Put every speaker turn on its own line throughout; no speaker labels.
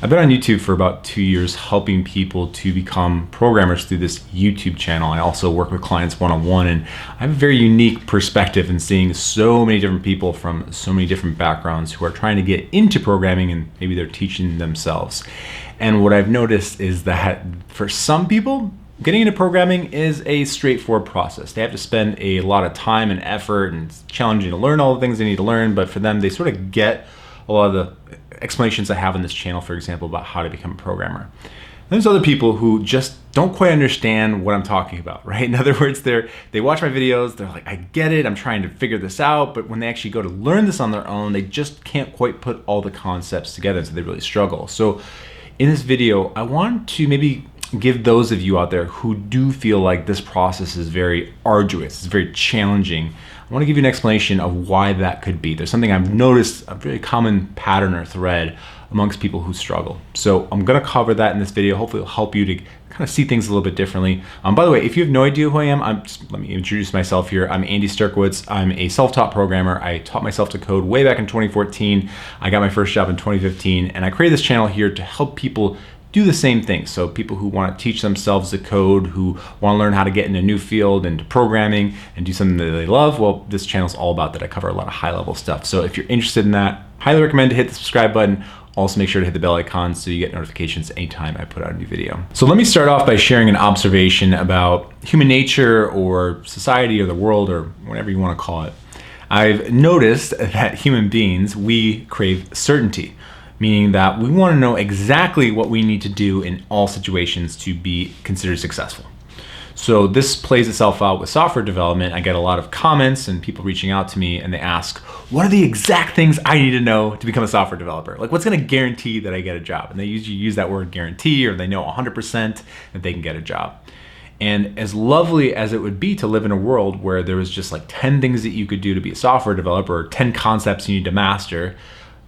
I've been on YouTube for about 2 years helping people to become programmers through this YouTube channel. I also work with clients one-on-one, and I have a very unique perspective in seeing so many different people from so many different backgrounds who are trying to get into programming, and maybe they're teaching themselves. And what I've noticed is that for some people, getting into programming is a straightforward process. They have to spend a lot of time and effort, and it's challenging to learn all the things they need to learn, but for them, they sort of get a lot of the explanations I have on this channel, for example, about how to become a programmer. There's other people who just don't quite understand what I'm talking about, right? In other words, they watch my videos, they're like, I get it, I'm trying to figure this out, but when they actually go to learn this on their own, they just can't quite put all the concepts together, so they really struggle. So in this video, I want to maybe give those of you out there who do feel like this process is very arduous, it's very challenging, I want to give you an explanation of why that could be. There's something I've noticed, a very common pattern or thread amongst people who struggle. So I'm going to cover that in this video. Hopefully it'll help you to kind of see things a little bit differently. By the way, if you have no idea who I am, let me introduce myself here. I'm Andy Sterkowitz. I'm a self-taught programmer. I taught myself to code way back in 2014. I got my first job in 2015, and I created this channel here to help people do the same thing. So people who want to teach themselves the code, who want to learn how to get in a new field into programming and do something that they love, well, this channel's all about that. I cover a lot of high level stuff. So if you're interested in that, highly recommend to hit the subscribe button. Also make sure to hit the bell icon so you get notifications anytime I put out a new video. So let me start off by sharing an observation about human nature or society or the world or whatever you want to call it. I've noticed that human beings, we crave certainty, meaning that we want to know exactly what we need to do in all situations to be considered successful. So this plays itself out with software development. I get a lot of comments and people reaching out to me, and they ask, what are the exact things I need to know to become a software developer? Like, what's going to guarantee that I get a job? And they usually use that word guarantee, or they know 100% that they can get a job. And as lovely as it would be to live in a world where there was just like 10 things that you could do to be a software developer, or 10 concepts you need to master,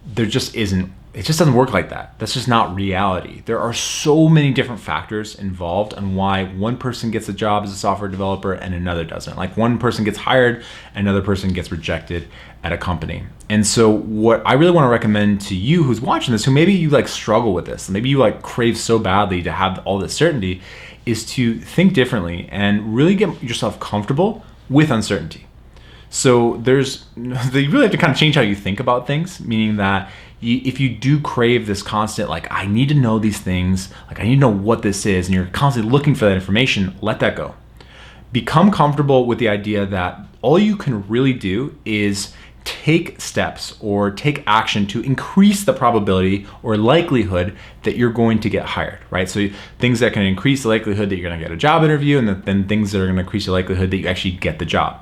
there just isn't. It just doesn't work like that. That's just not reality. There are so many different factors involved on why one person gets a job as a software developer and another doesn't. Like, one person gets hired, another person gets rejected at a company. And so what I really want to recommend to you who's watching this, who maybe you like struggle with this, maybe you like crave so badly to have all this certainty, is to think differently and really get yourself comfortable with uncertainty. So you really have to kind of change how you think about things, meaning that if you do crave this constant, like, I need to know these things, like I need to know what this is, and you're constantly looking for that information, let that go. Become comfortable with the idea that all you can really do is take steps or take action to increase the probability or likelihood that you're going to get hired, right? So things that can increase the likelihood that you're going to get a job interview, and then things that are going to increase the likelihood that you actually get the job.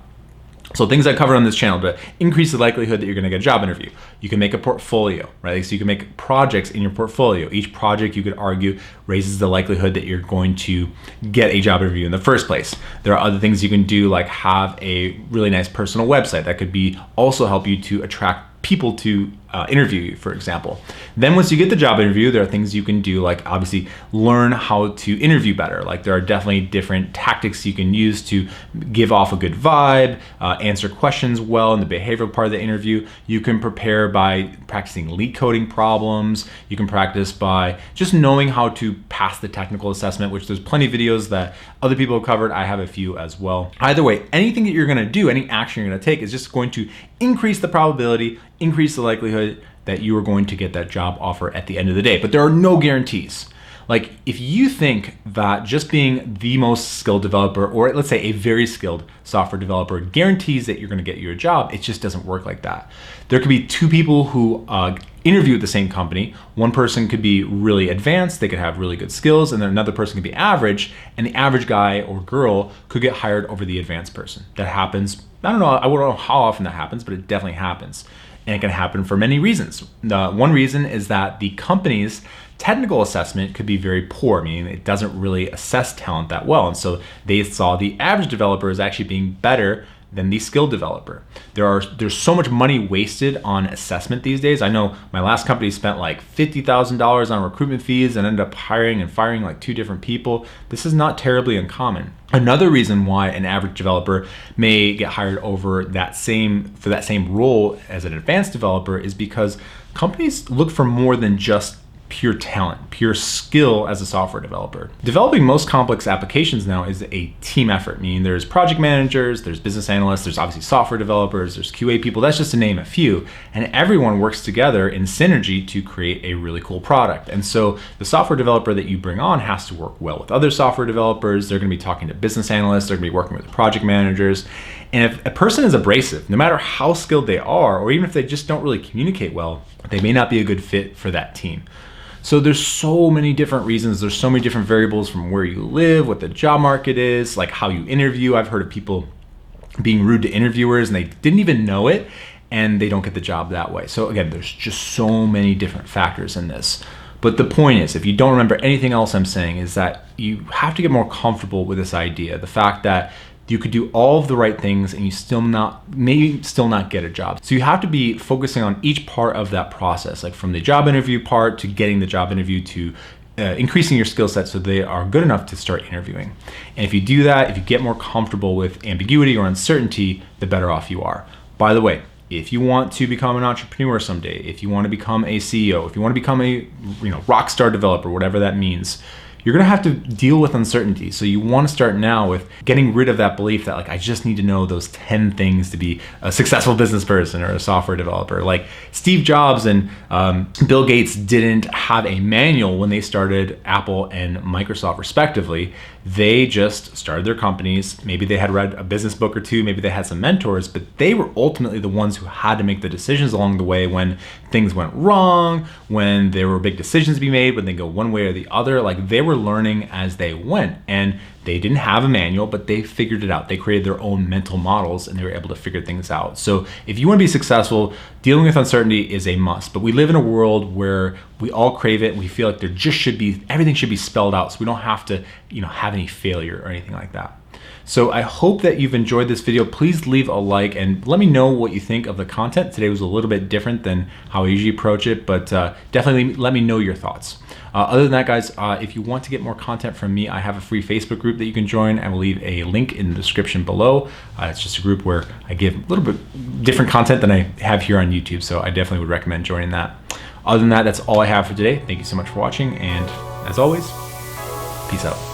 So things I covered on this channel to increase the likelihood that you're going to get a job interview. You can make a portfolio, right? So you can make projects in your portfolio. Each project, you could argue, raises the likelihood that you're going to get a job interview in the first place. There are other things you can do, like have a really nice personal website that could be also help you to attract people to interview you, for example. Then once you get the job interview, there are things you can do, like obviously learn how to interview better. Like, there are definitely different tactics you can use to give off a good vibe, answer questions well in the behavioral part of the interview. You can prepare by practicing leak coding problems. You can practice by just knowing how to pass the technical assessment, which there's plenty of videos that other people have covered. I have a few as well. Either way, anything that you're gonna do, any action you're gonna take is just going to increase the probability, increase the likelihood that you are going to get that job offer at the end of the day. But there are no guarantees. Like, if you think that just being the most skilled developer, or let's say a very skilled software developer, guarantees that you're going to get you a job, it just doesn't work like that. There could be two people who interview at the same company. One person could be really advanced, they could have really good skills, and then another person could be average, and the average guy or girl could get hired over the advanced person. That happens. I don't know how often that happens, but it definitely happens. And it can happen for many reasons. One reason is that the company's technical assessment could be very poor, meaning it doesn't really assess talent that well. And so they saw the average developer as actually being better than the skilled developer. There's so much money wasted on assessment these days. I know my last company spent like $50,000 on recruitment fees and ended up hiring and firing like 2 different people. This is not terribly uncommon. Another reason why an average developer may get hired over that same role as an advanced developer is because companies look for more than just pure talent, pure skill as a software developer. Developing most complex applications now is a team effort, meaning there's project managers, there's business analysts, there's obviously software developers, there's QA people, that's just to name a few, and everyone works together in synergy to create a really cool product. And so the software developer that you bring on has to work well with other software developers. They're going to be talking to business analysts, they're going to be working with project managers. And if a person is abrasive, no matter how skilled they are, or even if they just don't really communicate well, they may not be a good fit for that team. So there's so many different reasons, there's so many different variables from where you live, what the job market is, like how you interview. I've heard of people being rude to interviewers and they didn't even know it, and they don't get the job that way. So again, there's just so many different factors in this. But the point is, if you don't remember anything else I'm saying, is that you have to get more comfortable with this idea. The fact that you could do all of the right things and you may still not get a job. So you have to be focusing on each part of that process, like from the job interview part to getting the job interview to increasing your skill set so they are good enough to start interviewing. And if you do that, if you get more comfortable with ambiguity or uncertainty, the better off you are. By the way, if you want to become an entrepreneur someday, if you want to become a CEO, if you want to become a rock star developer, whatever that means, you're going to have to deal with uncertainty. So you want to start now with getting rid of that belief that like, I just need to know those 10 things to be a successful business person or a software developer. Like Steve Jobs and Bill Gates didn't have a manual when they started Apple and Microsoft respectively. They just started their companies. Maybe they had read a business book or two, maybe they had some mentors, but they were ultimately the ones who had to make the decisions along the way when things went wrong, when there were big decisions to be made, when they go one way or the other. Like they were learning as they went, and they didn't have a manual, but they figured it out. They created their own mental models and they were able to figure things out. So if you want to be successful, dealing with uncertainty is a must. But we live in a world where we all crave it. We feel like there just should be, everything should be spelled out so we don't have to, have any failure or anything like that. So I hope that you've enjoyed this video. Please leave a like and let me know what you think of the content. Today was a little bit different than how I usually approach it, but definitely let me know your thoughts. Other than that, guys, if you want to get more content from me, I have a free Facebook group that you can join. I will leave a link in the description below. It's just a group where I give a little bit different content than I have here on YouTube, so I definitely would recommend joining that. Other than that, that's all I have for today. Thank you so much for watching, and as always, peace out.